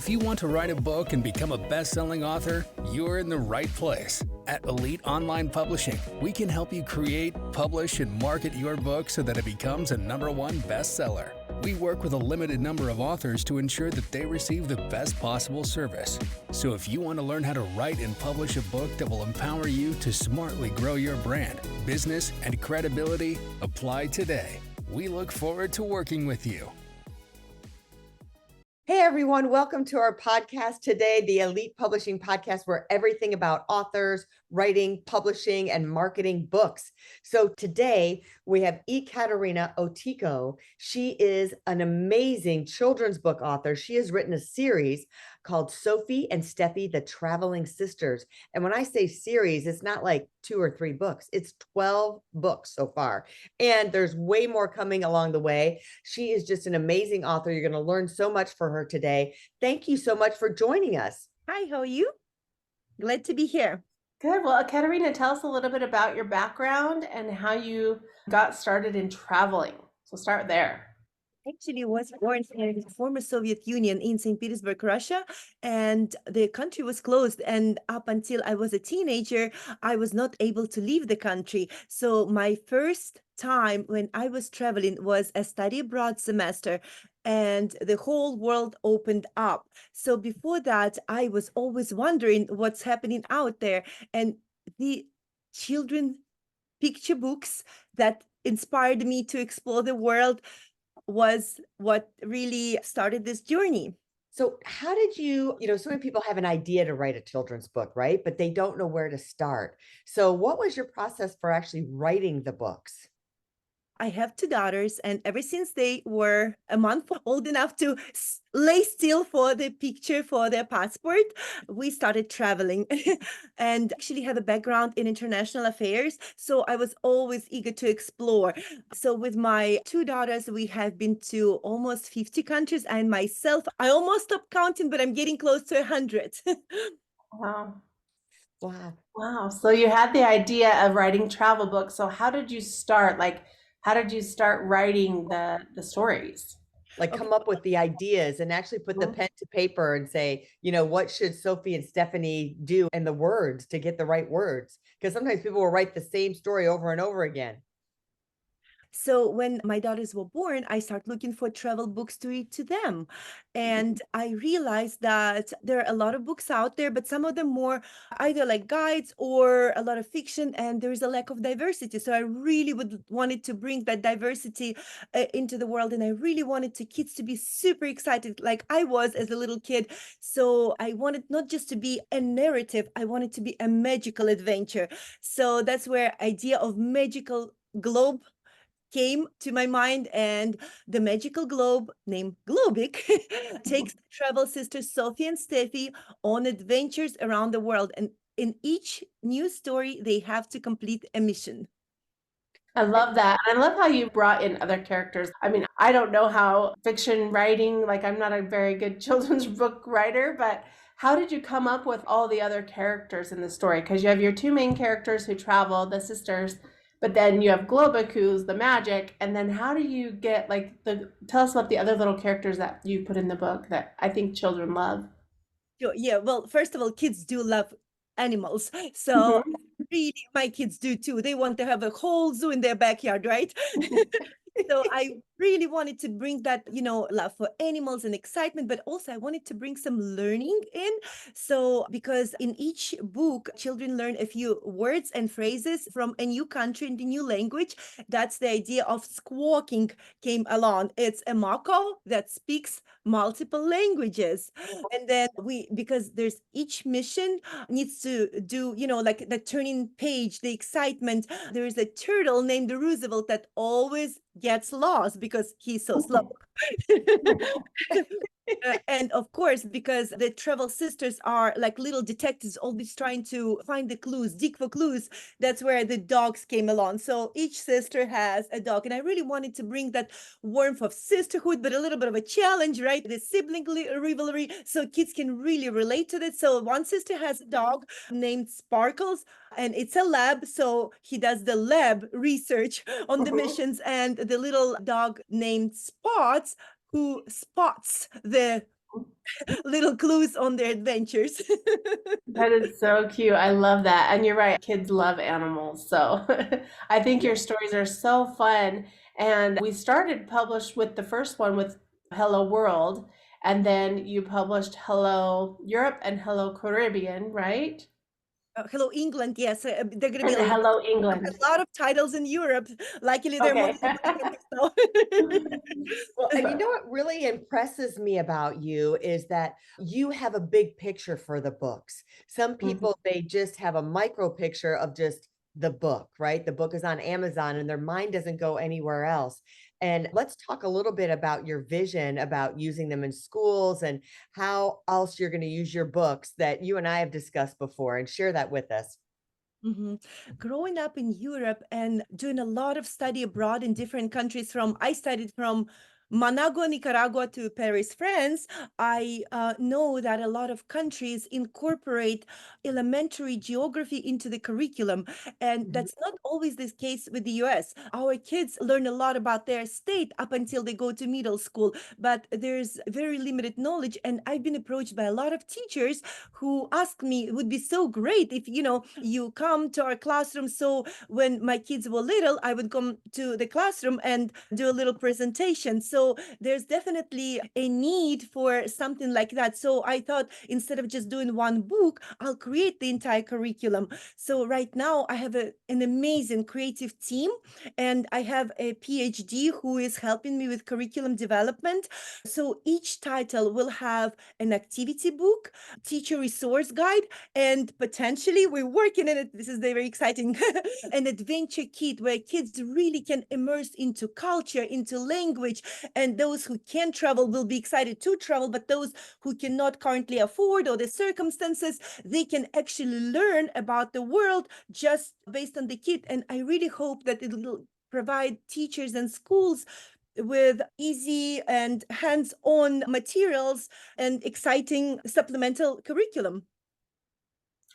If you want to write a book and become a best-selling author, you're in the right place. At Elite Online Publishing, we can help you create, publish, and market your book so that it becomes a #1 bestseller. We work with a limited number of authors to ensure that they receive the best possible service. So if you want to learn how to write and publish a book that will empower you to smartly grow your brand, business, and credibility, apply today. We look forward to working with you. Hey everyone, welcome to our podcast today, the Elite Publishing Podcast, where everything about authors, writing, publishing, and marketing books. So today we have Ekaterina Otiko. She is an amazing children's book author. She has written a series called Sophie and Stephie, the Traveling Sisters. And when I say series, it's not like 2 or 3 books. It's 12 books so far. And there's way more coming along the way. She is just an amazing author. You're going to learn so much for her today. Thank you so much for joining us. Hi, how are you? Glad to be here. Good. Well, Ekaterina, tell us a little bit about your background and how you got started in traveling. So start there. Actually, was born in the former Soviet Union in St. Petersburg, Russia, and the country was closed. And up until I was a teenager, I was not able to leave the country. So my first time when I was traveling was a study abroad semester, and the whole world opened up. So before that, I was always wondering what's happening out there. And the children picture books that inspired me to explore the world was what really started this journey. So how did you, so many people have an idea to write a children's book, right? But they don't know where to start. So what was your process for actually writing the books? I have 2 daughters, and ever since they were a month old enough to lay still for the picture for their passport, we started traveling and actually have a background in international affairs. So I was always eager to explore. So with my 2 daughters, we have been to almost 50 countries, and myself, I almost stopped counting, but I'm getting close to 100. Wow. Wow. Wow. So you had the idea of writing travel books. So how did you start? How did you start writing the stories? Like come up with the ideas and actually put the pen to paper and say, what should Sophie and Stephanie do and the words to get the right words? Because sometimes people will write the same story over and over again. So when my daughters were born, I started looking for travel books to read to them. And I realized that there are a lot of books out there, but some of them more either like guides or a lot of fiction, and there is a lack of diversity. So I really wanted to bring that diversity into the world. And I really wanted kids to be super excited like I was as a little kid. So I wanted not just to be a narrative, I wanted to be a magical adventure. So that's where idea of magical globe came to my mind, and the magical globe named Globic takes the travel sisters Sophie and Stephie on adventures around the world. And in each new story, they have to complete a mission. I love that. And I love how you brought in other characters. I mean, I don't know how fiction writing, I'm not a very good children's book writer, but how did you come up with all the other characters in the story? Because you have your 2 main characters who travel, the sisters, but then you have Globic, who's the magic. And then how do you get tell us about the other little characters that you put in the book that I think children love? Yeah, well, first of all, kids do love animals. So really, my kids do too. They want to have a whole zoo in their backyard, right? So I really wanted to bring that, love for animals and excitement, but also I wanted to bring some learning in. So because in each book, children learn a few words and phrases from a new country and a new language. That's the idea of squawking came along. It's a Mako that speaks multiple languages. And then because there's each mission needs to do, like the turning page, the excitement. There is a turtle named Roosevelt that always gets lost because he's so slow. And of course, because the travel sisters are like little detectives, always trying to find the clues, dig for clues. That's where the dogs came along. So each sister has a dog. And I really wanted to bring that warmth of sisterhood, but a little bit of a challenge, right? The sibling rivalry, so kids can really relate to it. So one sister has a dog named Sparkles, and it's a lab. So he does the lab research on the missions. And the little dog named Spots, who spots the little clues on their adventures. That is so cute. I love that. And you're right, kids love animals. So I think Yeah. your stories are so fun. And we started published with the first one with Hello World, and then you published Hello Europe and Hello Caribbean, right? Hello, England. Yes, there are going to be And Hello England. a lot of titles in Europe. Luckily, there are more Okay. than 50 countries now. Well, and you know what really impresses me about you is that you have a big picture for the books. Some Mhm. people, they just have a micro picture of just the book, right? The book is on Amazon and their mind doesn't go anywhere else. And let's talk a little bit about your vision about using them in schools and how else you're going to use your books that you and I have discussed before, and share that with us. hmm Growing up in Europe and doing a lot of study abroad in different countries, I studied from Managua, Nicaragua to Paris, France. I know that a lot of countries incorporate elementary geography into the curriculum, and Mhm. that's not always the case with the US. Our kids learn a lot about their state up until they go to middle school, but there's very limited knowledge. And I've been approached by a lot of teachers who ask me, it would be so great if you come to our classroom. So when my kids were little, I would come to the classroom and do a little presentation. So there's definitely a need for something like that. So I thought, instead of just doing one book, I'll create the entire curriculum. So right now I have an amazing creative team, and I have a PhD who is helping me with curriculum development. So each title will have an activity book, teacher resource guide, and potentially we're working in it. This is very exciting. An adventure kit where kids really can immerse into culture, into language. And those who can travel will be excited to travel, but those who cannot currently afford, or the circumstances, they can actually learn about the world just based on the kit. And I really hope that it will provide teachers and schools with easy and hands-on materials and exciting supplemental curriculum.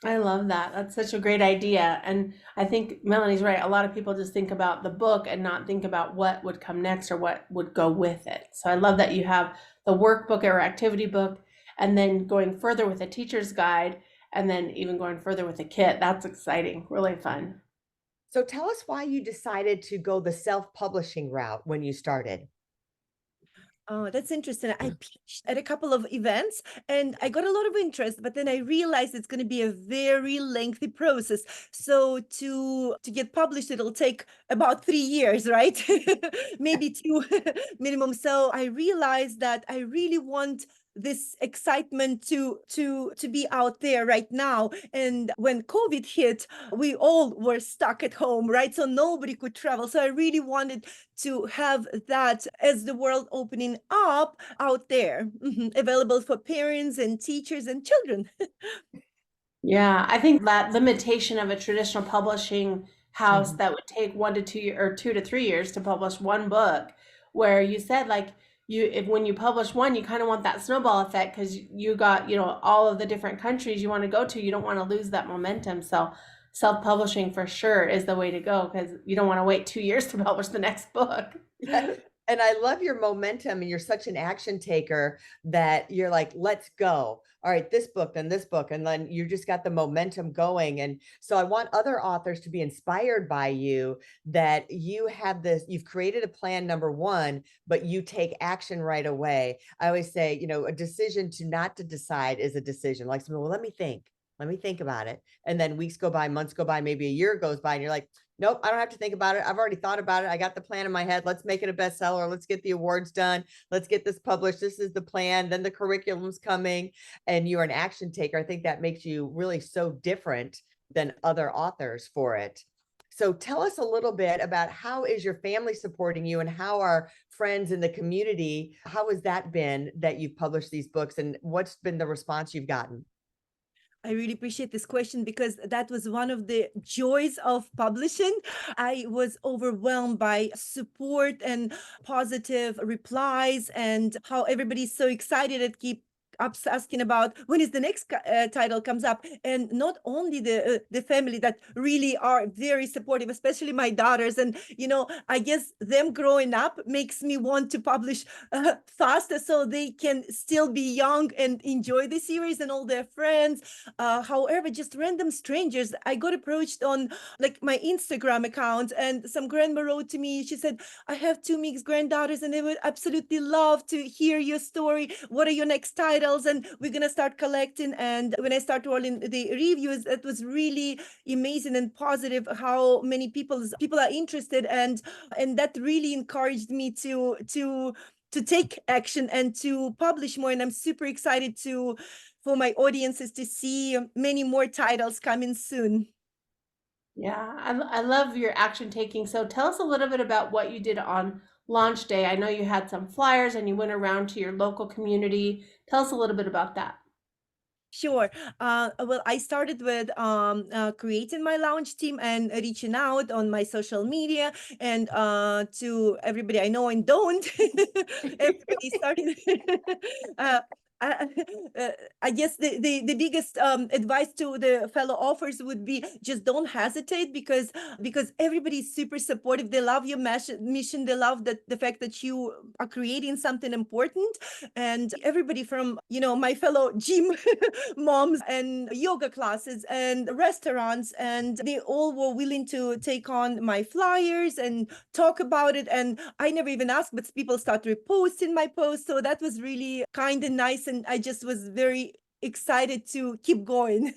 I love that. That's such a great idea. And I think Melanie's right. A lot of people just think about the book and not think about what would come next or what would go with it. So I love that you have the workbook or activity book, and then going further with a teacher's guide, and then even going further with a kit. That's exciting, really fun. So tell us why you decided to go the self-publishing route when you started. Oh, that's interesting. I pitched at a couple of events and I got a lot of interest, but then I realized it's going to be a very lengthy process. So to get published, it'll take about 3 years, right? Maybe two minimum. So I realized that I really want this excitement to be out there right now. And when COVID hit, we all were stuck at home, right? So nobody could travel. So I really wanted to have that as the world opening up out there, available for parents and teachers and children. Yeah, I think that limitation of a traditional publishing house Mhm. that would take 1 to 2 or 2 to 3 years to publish one book, where you said like if when you publish one, you kind of want that snowball effect because you got, all of the different countries you want to go to. You don't want to lose that momentum. So self-publishing for sure is the way to go because you don't want to wait 2 years to publish the next book. Yeah. And I love your momentum, and you're such an action taker that you're like, let's go. All right, this book, then this book. And then you just got the momentum going. And so I want other authors to be inspired by you, that you have this, you've created a plan, number one, but you take action right away. I always say, a decision to not to decide is a decision. Like, well, let me think. Let me think about it. And then weeks go by, months go by, maybe a year goes by, and you're like, nope, I don't have to think about it. I've already thought about it. I got the plan in my head. Let's make it a bestseller. Let's get the awards done. Let's get this published. This is the plan. Then the curriculum's coming, and you're an action taker. I think that makes you really so different than other authors for it. So tell us a little bit about, how is your family supporting you, and how are friends in the community? How has that been that you've published these books, and what's been the response you've gotten? I really appreciate this question because that was one of the joys of publishing. I was overwhelmed by support and positive replies, and how everybody's so excited and keep ups asking about when is the next title comes up. And not only the family that really are very supportive, especially my daughters. And, I guess them growing up makes me want to publish faster so they can still be young and enjoy the series and all their friends. However, just random strangers, I got approached on like my Instagram account, and some grandma wrote to me. She said, I have two mixed granddaughters and they would absolutely love to hear your story. What are your next titles? And we're going to start collecting. And when I start rolling the reviews, it was really amazing and positive how many people are interested. And that really encouraged me to take action and to publish more. And I'm super excited for my audiences to see many more titles coming soon. Yeah, I love your action taking. So tell us a little bit about what you did on launch day. I know you had some flyers and you went around to your local community. Tell us a little bit about that. Sure. Well, I started with creating my launch team and reaching out on my social media and to everybody I know and don't. Everybody started. uh, I, uh, I guess the biggest advice to the fellow authors would be just don't hesitate, because everybody is super supportive. They love your mission. They love the fact that you are creating something important. And everybody from, my fellow gym moms and yoga classes and restaurants, and they all were willing to take on my flyers and talk about it. And I never even asked, but people start reposting my posts. So that was really kind and nice. And I just was very excited to keep going.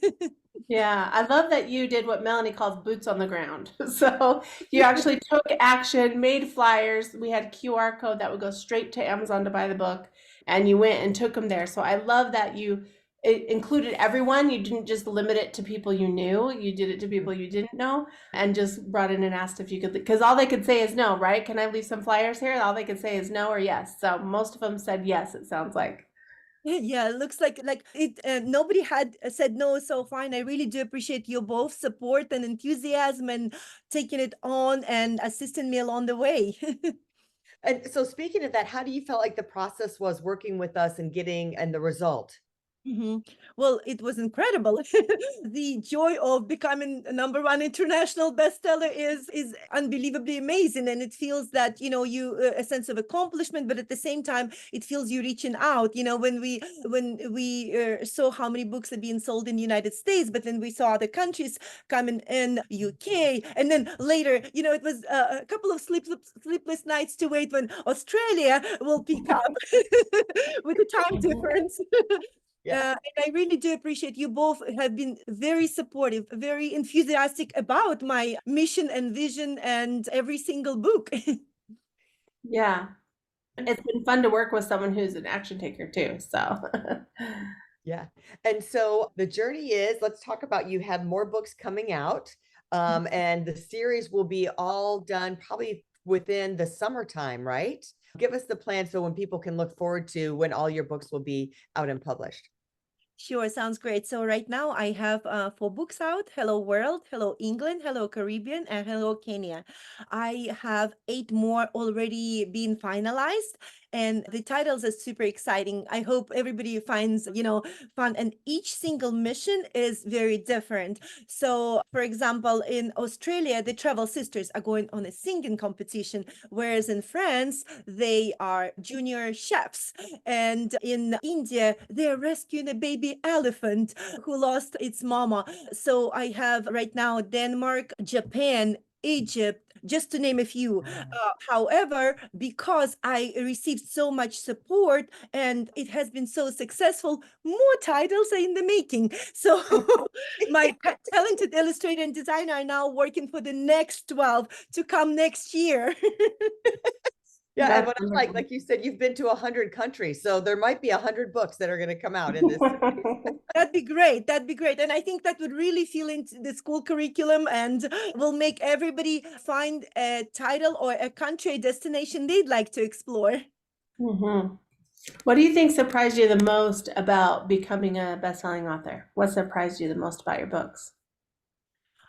Yeah, I love that you did what Melanie calls boots on the ground. So you actually took action, made flyers. We had a QR code that would go straight to Amazon to buy the book, and you went and took them there. So I love that it included everyone. You didn't just limit it to people you knew. You did it to people you didn't know, and just brought in and asked if you could, because all they could say is no, right? Can I leave some flyers here? All they could say is no or yes. So most of them said yes, it sounds like. Yeah, it looks like it. Nobody had said no so far, and I really do appreciate your both support and enthusiasm and taking it on and assisting me along the way. And so speaking of that, how do you feel like the process was working with us and the result? Well, it was incredible. The joy of becoming a number one international bestseller is unbelievably amazing, and it feels that you a sense of accomplishment, but at the same time, it feels you reaching out. When we saw how many books are being sold in the United States, but then we saw other countries coming in UK, and then later, it was a couple of sleepless nights to wait when Australia will pick up with the time difference. Yeah. And I really do appreciate you both have been very supportive, very enthusiastic about my mission and vision and every single book. Yeah. It's been fun to work with someone who's an action taker too. So Yeah. And so the journey is, let's talk about, you have more books coming out, and the series will be all done probably within the summertime, right? Give us the plan so when people can look forward to when all your books will be out and published. Sure, sounds great. So right now I have 4 books out: Hello World, Hello England, Hello Caribbean, and Hello Kenya. I have 8 more already being finalized, and the titles are super exciting. I hope everybody finds, fun, and each single mission is very different. So, for example, in Australia, the Travel Sisters are going on a singing competition, whereas in France, they are junior chefs. And in India, they're rescuing a baby elephant who lost its mama. So I have right now Denmark, Japan, Egypt, just to name a few. However, because I received so much support and it has been so successful, more titles are in the making. So my talented illustrator and designer are now working for the next 12 to come next year. Yeah, and that's what I wonderful. like you said, you've been to 100 countries, so there might be 100 books that are going to come out in this. That'd be great. That'd be great. And I think that would really feel into the school curriculum and will make everybody find a title or a country, a destination they'd like to explore. Hmm. What do you think surprised you the most about becoming a best-selling author? What surprised you the most about your books?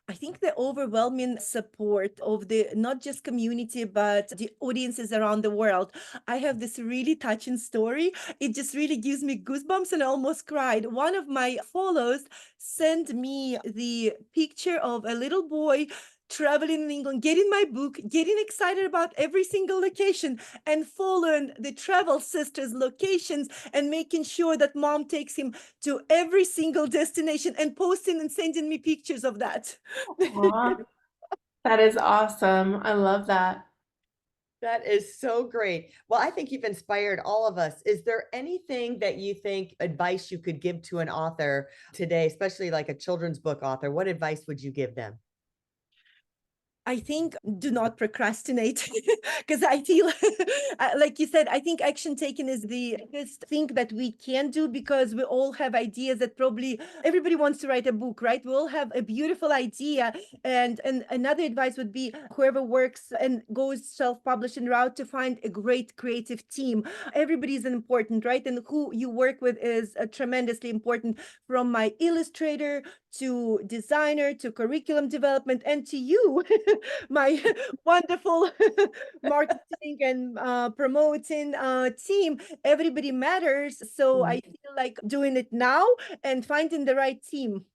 I think the overwhelming support of the not just community, but the audiences around the world. I have this really touching story. It just really gives me goosebumps and I almost cried. One of my follows sent me the picture of a little boy traveling in England, getting my book, getting excited about every single location, and following the travel sisters' locations and making sure that mom takes him to every single destination and posting and sending me pictures of that. Aw, that is awesome. I love that. That is so great. Well, I think you've inspired all of us. Is there anything that you think advice you could give to an author today, especially like a children's book author? What advice would you give them? I think do not procrastinate because I feel, like you said, I think action taken is the biggest thing that we can do because we all have ideas that probably everybody wants to write a book, right? We all have a beautiful idea. And another advice would be whoever works and goes self-publishing route to find a great creative team. Everybody is important, right? And who you work with is tremendously important, from my illustrator to designer to curriculum development and to you my wonderful marketing and promoting team. Everybody matters. So I feel like doing it now and finding the right team.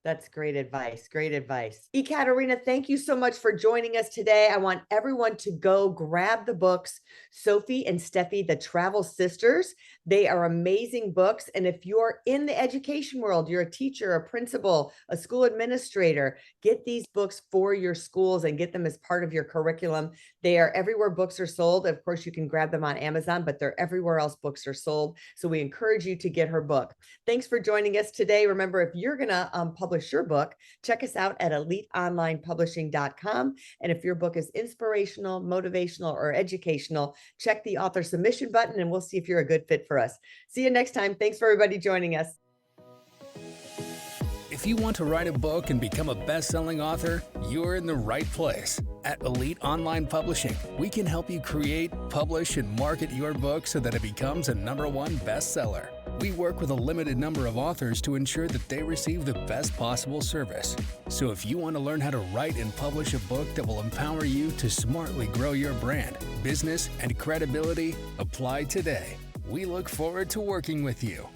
That's great advice. Great advice. Ekaterina, thank you so much for joining us today. I want everyone to go grab the books, Sophie and Stephie, the Travel Sisters. They are amazing books. And if you're in the education world, you're a teacher, a principal, a school administrator, get these books for your schools and get them as part of your curriculum. They are everywhere books are sold. Of course, you can grab them on Amazon, but they're everywhere else books are sold. So we encourage you to get her book. Thanks for joining us today. Remember, if you're going to publish your book, check us out at eliteonlinepublishing.com. And if your book is inspirational, motivational, or educational, check the author submission button and we'll see if you're a good fit for us. See you next time. Thanks for everybody joining us. If you want to write a book and become a best-selling author, you're in the right place. At Elite Online Publishing, we can help you create, publish, and market your book so that it becomes a #1 bestseller. We work with a limited number of authors to ensure that they receive the best possible service. So if you want to learn how to write and publish a book that will empower you to smartly grow your brand, business, and credibility, apply today. We look forward to working with you.